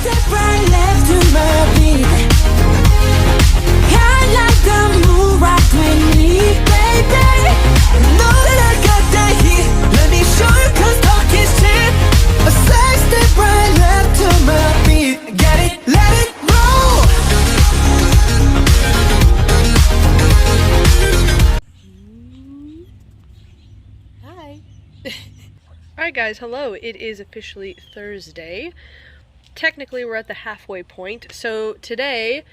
step right left to my beat. I like the moon rock with me, baby. Know that I got that heat. Let me show you 'cause talk is cheap. A side step right left to my beat. Get it, let it roll. Hi. Alright guys, hello. It is officially Thursday. Technically we're at the halfway point. So today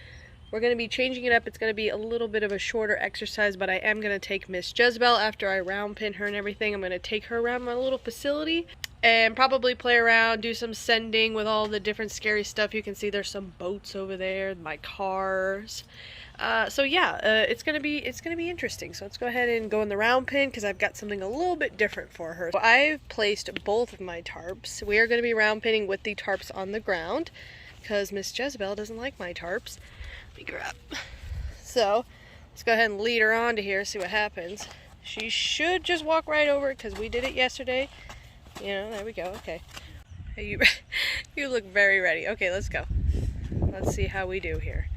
we're going to be changing it up. It's going to be a little bit of a shorter exercise, but I am going to take Miss Jezebel after I round pin her and everything. I'm going to take her around my little facility and probably play around, do some sending with all the different scary stuff. You can see there's some boats over there, my cars. So yeah, it's gonna be interesting. So let's go ahead and go in the round pin because I've got something a little bit different for her. So I've placed both of my tarps. We are going to be round pinning with the tarps on the ground because Miss Jezebel doesn't like my tarps. Let me grab. So let's go ahead and lead her on to here, see what happens. She should just walk right over it because we did it yesterday. You know, there we go. Okay. Hey, you look very ready. Okay, let's go. Let's see how we do here.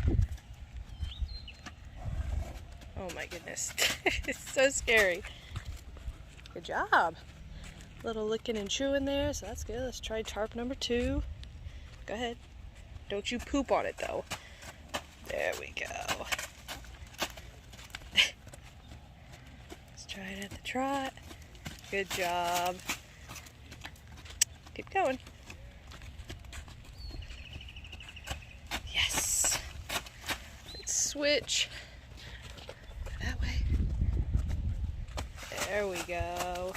Oh my goodness. It's so scary. Good job. A little licking and chewing there, so that's good. Let's try tarp number 2. Go ahead. Don't you poop on it though. There we go. Let's try it at the trot. Good job. Keep going. Yes. Let's switch. That way. There we go.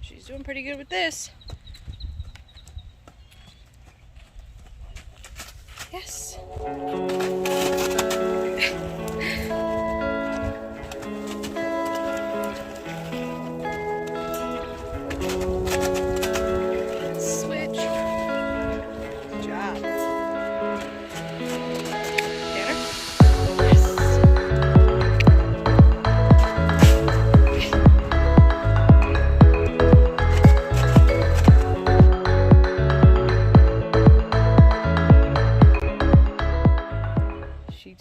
She's doing pretty good with this. Yes. Switch. Good job. Tanner? Yes.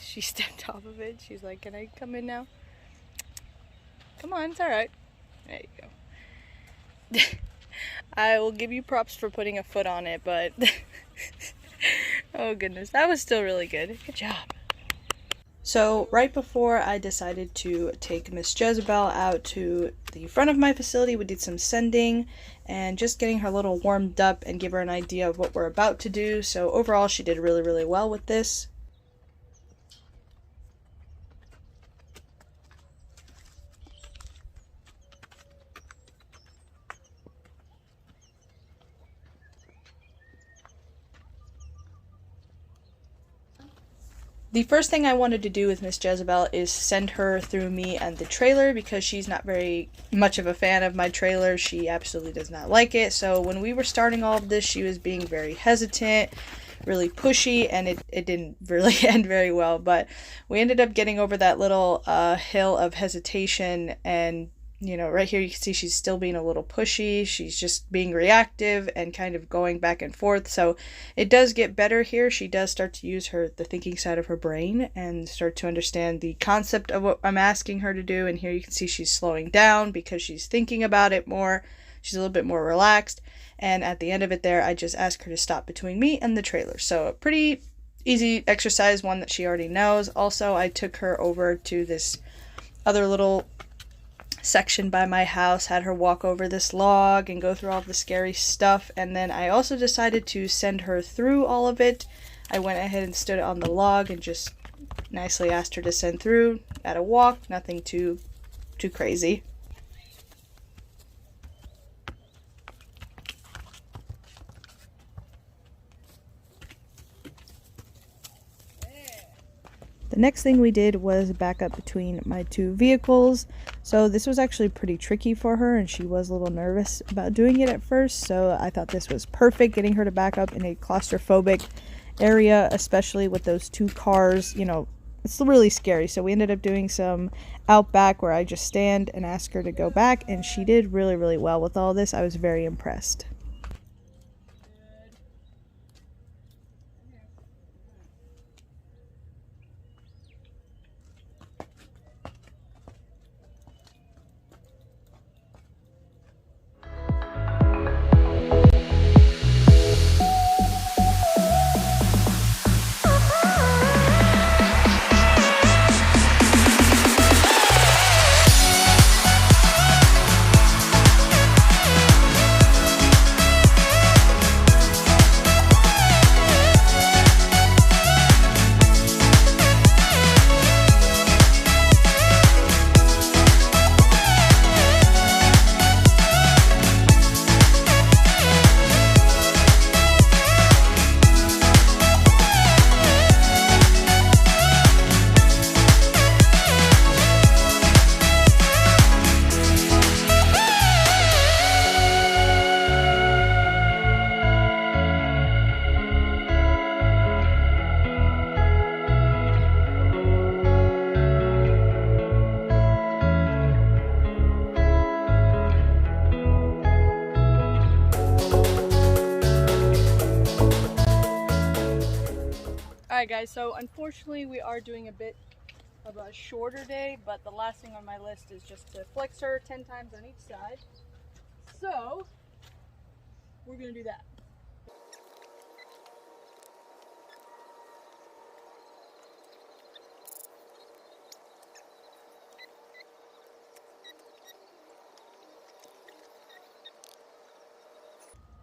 She stepped off of it. She's like, can I come in now? Come on, it's alright. There you go. I will give you props for putting a foot on it, but oh goodness, that was still really good. Good job. So right before I decided to take Miss Jezebel out to the front of my facility, we did some sending and just getting her a little warmed up and give her an idea of what we're about to do. So overall, she did really, really well with this. The first thing I wanted to do with Miss Jezebel is send her through me and the trailer because she's not very much of a fan of my trailer. She absolutely does not like it. So when we were starting all of this, she was being very hesitant, really pushy, and it didn't really end very well. But we ended up getting over that little hill of hesitation, and you know, right here you can see she's still being a little pushy. She's just being reactive and kind of going back and forth. So it does get better here. She does start to use the thinking side of her brain and start to understand the concept of what I'm asking her to do. And here you can see she's slowing down because she's thinking about it more. She's a little bit more relaxed. And at the end of it there, I just ask her to stop between me and the trailer. So a pretty easy exercise, one that she already knows. Also, I took her over to this other little section by my house, had her walk over this log and go through all the scary stuff, and then I also decided to send her through all of it. I went ahead and stood on the log and just nicely asked her to send through at a walk, nothing too crazy. The next thing we did was back up between my two vehicles. So this was actually pretty tricky for her, and she was a little nervous about doing it at first. So I thought this was perfect, getting her to back up in a claustrophobic area, especially with those two cars. You know, it's really scary. So we ended up doing some out back where I just stand and ask her to go back, and she did really, really well with all this. I was very impressed. Alright guys, so unfortunately we are doing a bit of a shorter day, but the last thing on my list is just to flex her 10 times on each side. So, we're going to do that.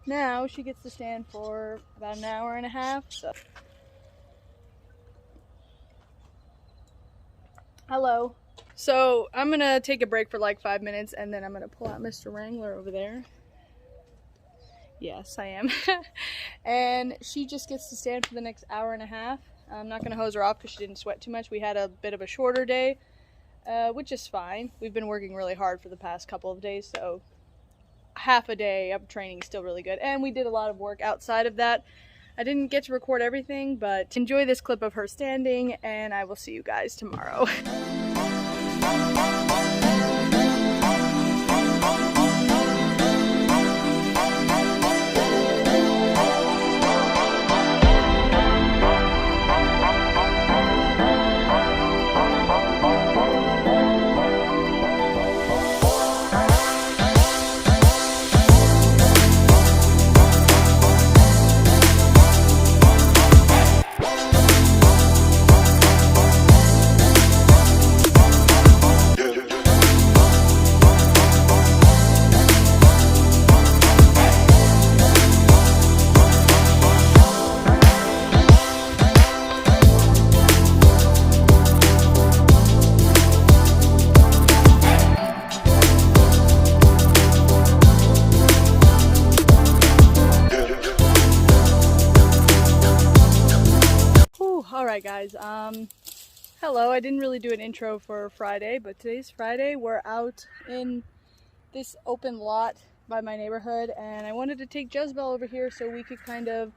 Now she gets to stand for about an hour and a half. So. Hello. So I'm gonna take a break for like 5 minutes and then I'm gonna pull out Mr. Wrangler over there. Yes, I am. And she just gets to stand for the next hour and a half. I'm not gonna hose her off because she didn't sweat too much. We had a bit of a shorter day, which is fine. We've been working really hard for the past couple of days, so half a day of training is still really good. And we did a lot of work outside of that. I didn't get to record everything, but enjoy this clip of her standing, and I will see you guys tomorrow. Alright guys, hello. I didn't really do an intro for Friday, but today's Friday. We're out in this open lot by my neighborhood, and I wanted to take Jezebel over here so we could kind of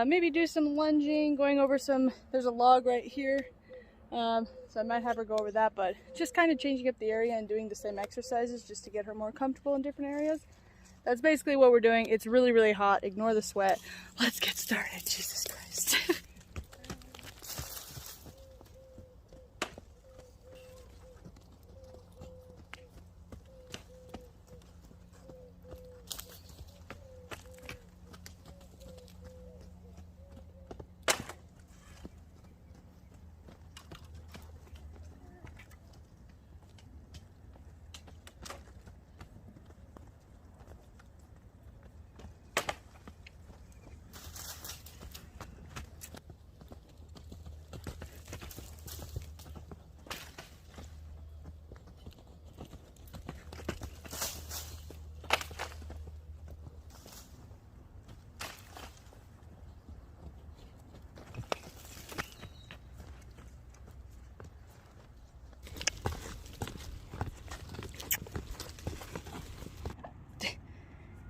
maybe do some lunging, going over some, there's a log right here, so I might have her go over that, but just kind of changing up the area and doing the same exercises just to get her more comfortable in different areas. That's basically what we're doing. It's really, really hot. Ignore the sweat. Let's get started. Jesus Christ.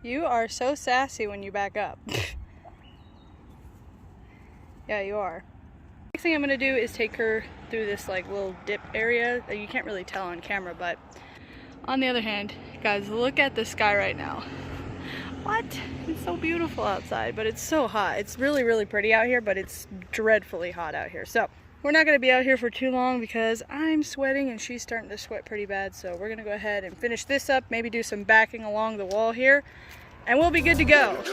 You are so sassy when you back up. Yeah, you are. Next thing I'm gonna do is take her through this like little dip area that you can't really tell on camera, but on the other hand, guys, look at the sky right now. What? It's so beautiful outside, but it's so hot. It's really, really pretty out here, but it's dreadfully hot out here. So we're not gonna be out here for too long because I'm sweating and she's starting to sweat pretty bad. So we're gonna go ahead and finish this up, maybe do some backing along the wall here, and we'll be good to go.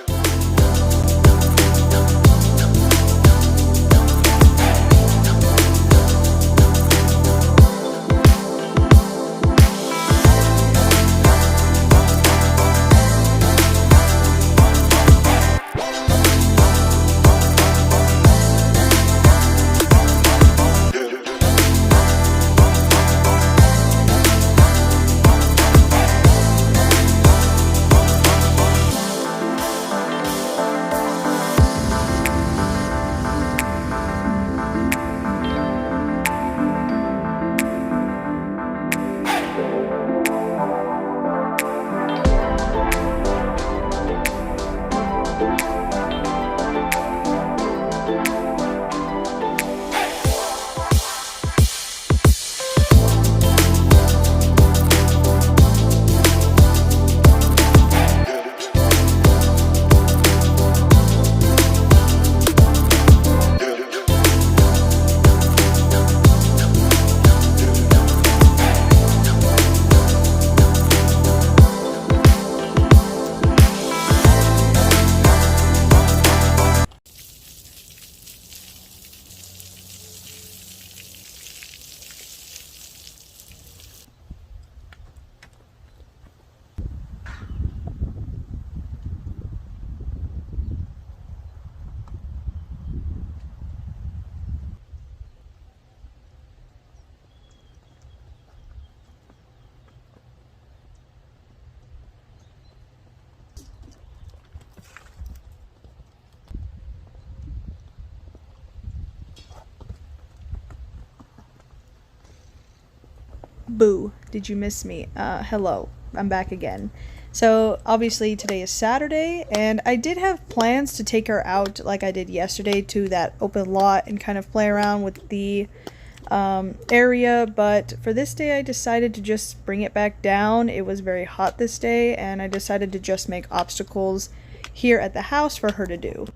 Boo, did you miss me? Hello, I'm back again. So obviously today is Saturday, and I did have plans to take her out like I did yesterday to that open lot and kind of play around with the area, but for this day I decided to just bring it back down. It was very hot this day, and I decided to just make obstacles here at the house for her to do.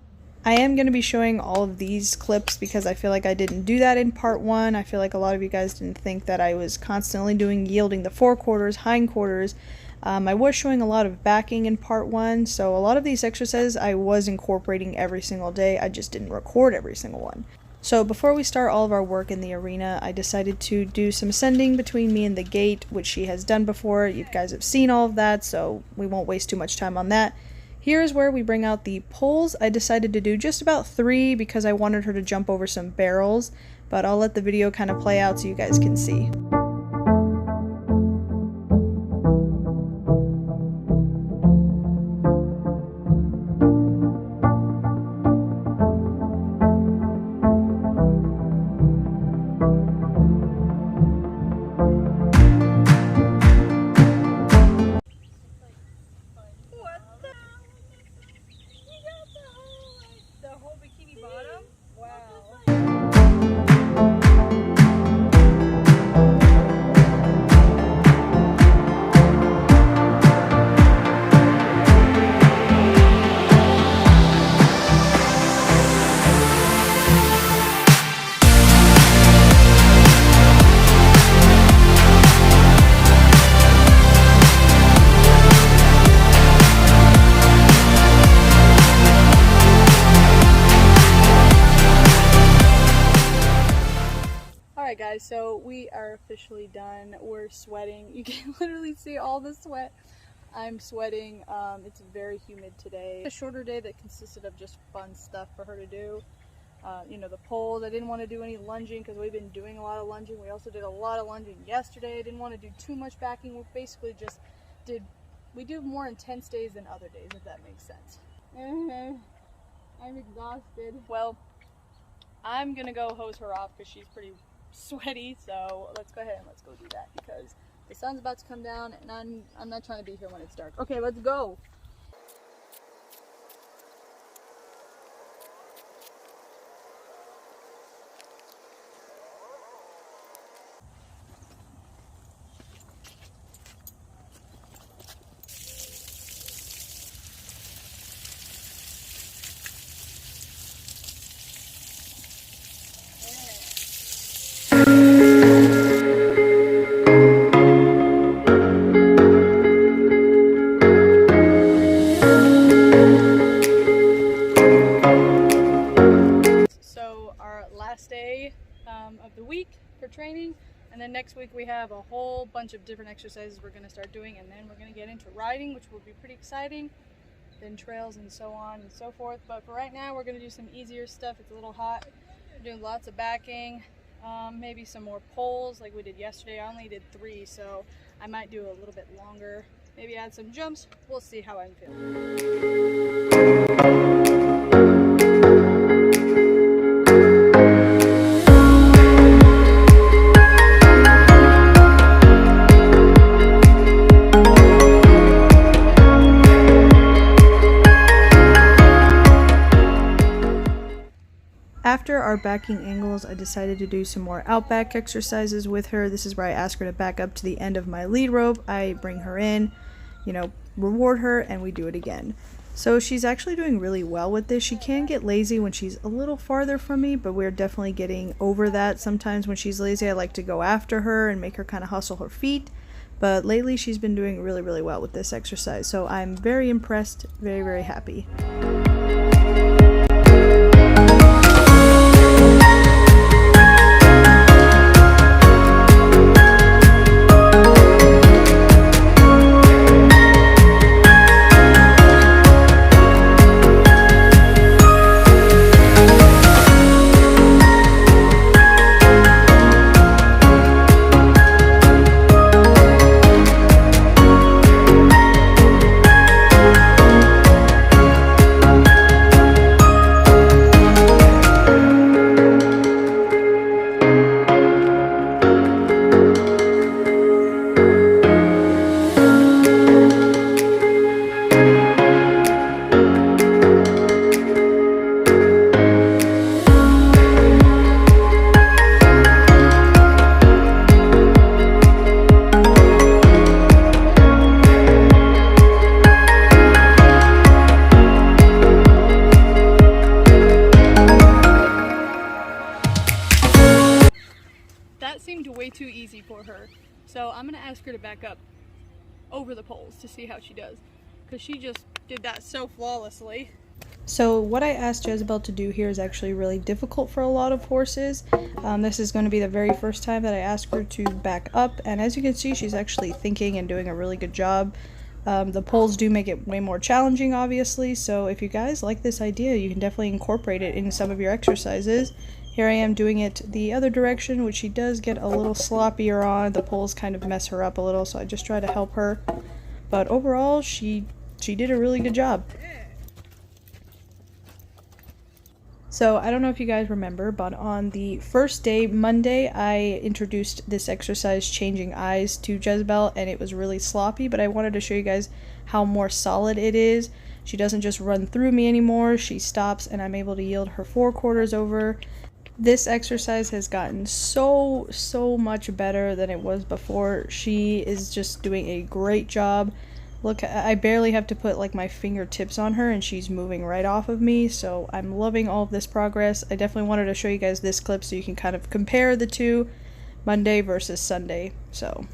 I am going to be showing all of these clips because I feel like I didn't do that in part 1. I feel like a lot of you guys didn't think that I was constantly doing yielding the forequarters, hindquarters. I was showing a lot of backing in part 1, so a lot of these exercises I was incorporating every single day. I just didn't record every single one. So before we start all of our work in the arena, I decided to do some ascending between me and the gate, which she has done before. You guys have seen all of that, so we won't waste too much time on that. Here's where we bring out the poles. I decided to do just about 3 because I wanted her to jump over some barrels, but I'll let the video kind of play out so you guys can see. Alright guys, so we are officially done. We're sweating. You can literally see all the sweat. I'm sweating. It's very humid today. A shorter day that consisted of just fun stuff for her to do. You know, the poles. I didn't want to do any lunging because we've been doing a lot of lunging. We also did a lot of lunging yesterday. I didn't want to do too much backing. We basically just we do more intense days than other days, if that makes sense. I'm exhausted. Well, I'm gonna go hose her off because she's pretty sweaty, so let's go ahead and let's go do that because the sun's about to come down and I'm not trying to be here when it's dark. Okay, let's go. Day of the week for training, and then next week we have a whole bunch of different exercises we're going to start doing, and then we're going to get into riding, which will be pretty exciting, then trails and so on and so forth. But for right now we're going to do some easier stuff. It's a little hot. We're doing lots of backing, maybe some more poles like we did yesterday. I only did 3, so I might do a little bit longer, maybe add some jumps. We'll see how I'm feeling. After our backing angles, I decided to do some more outback exercises with her. This is where I ask her to back up to the end of my lead rope. I bring her in, you know, reward her, and we do it again. So she's actually doing really well with this. She can get lazy when she's a little farther from me, but we're definitely getting over that. Sometimes when she's lazy, I like to go after her and make her kind of hustle her feet. But lately she's been doing really, really well with this exercise. So I'm very impressed, very, very happy. way too easy for her. So I'm gonna ask her to back up over the poles to see how she does, because she just did that so flawlessly. So what I asked Jezebel to do here is actually really difficult for a lot of horses. This is going to be the very first time that I ask her to back up, and as you can see, she's actually thinking and doing a really good job. The poles do make it way more challenging, obviously, so if you guys like this idea, you can definitely incorporate it in some of your exercises. Here I am doing it the other direction, which she does get a little sloppier on. The poles kind of mess her up a little, so I just try to help her. But overall, she did a really good job. So I don't know if you guys remember, but on the first day, Monday, I introduced this exercise, changing eyes, to Jezebel, and it was really sloppy, but I wanted to show you guys how more solid it is. She doesn't just run through me anymore, she stops and I'm able to yield her forequarters over. This exercise has gotten so much better than it was before. She is just doing a great job. Look, I barely have to put like my fingertips on her and she's moving right off of me, so I'm loving all of this progress. I definitely wanted to show you guys this clip so you can kind of compare the two, Monday versus Sunday. So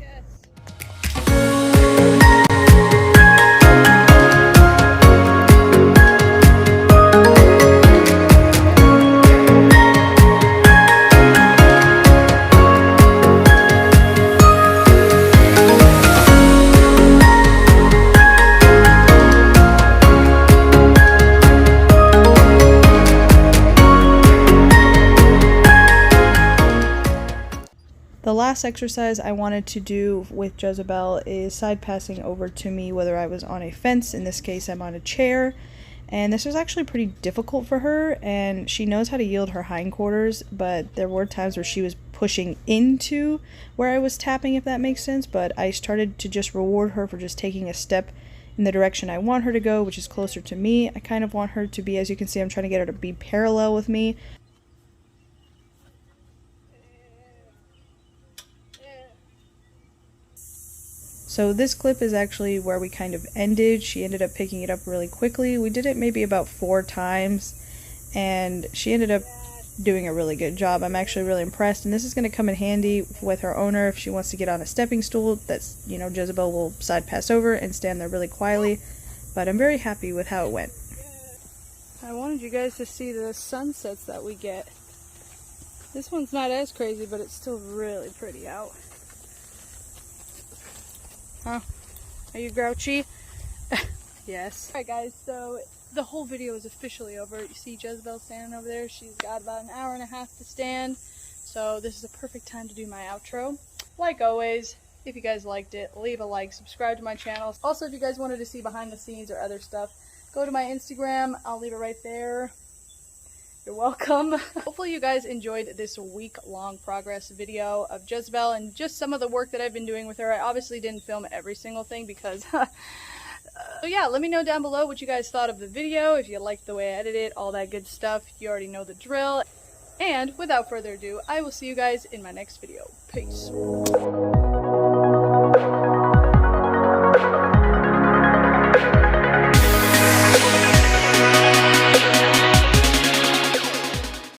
the last exercise I wanted to do with Jezebel is side passing over to me, whether I was on a fence. In this case, I'm on a chair. And this was actually pretty difficult for her, and she knows how to yield her hindquarters, but there were times where she was pushing into where I was tapping, if that makes sense. But I started to just reward her for just taking a step in the direction I want her to go, which is closer to me. I kind of want her to be, as you can see, I'm trying to get her to be parallel with me. So this clip is actually where we kind of ended. She ended up picking it up really quickly. We did it maybe about 4 times, and she ended up doing a really good job. I'm actually really impressed, and this is going to come in handy with her owner if she wants to get on a stepping stool. That's, you know, Jezebel will side pass over and stand there really quietly, but I'm very happy with how it went. I wanted you guys to see the sunsets that we get. This one's not as crazy, but it's still really pretty out. Huh? Are you grouchy? Yes. Alright guys, so the whole video is officially over. You see Jezebel standing over there. She's got about an hour and a half to stand. So this is a perfect time to do my outro. Like always, if you guys liked it, leave a like, subscribe to my channel. Also, if you guys wanted to see behind the scenes or other stuff, go to my Instagram. I'll leave it right there. You're welcome. Hopefully you guys enjoyed this week-long progress video of Jezebel and just some of the work that I've been doing with her. I obviously didn't film every single thing because so yeah, let me know down below what you guys thought of the video, if you liked the way I edited it, all that good stuff. You already know the drill. And without further ado, I will see you guys in my next video. Peace.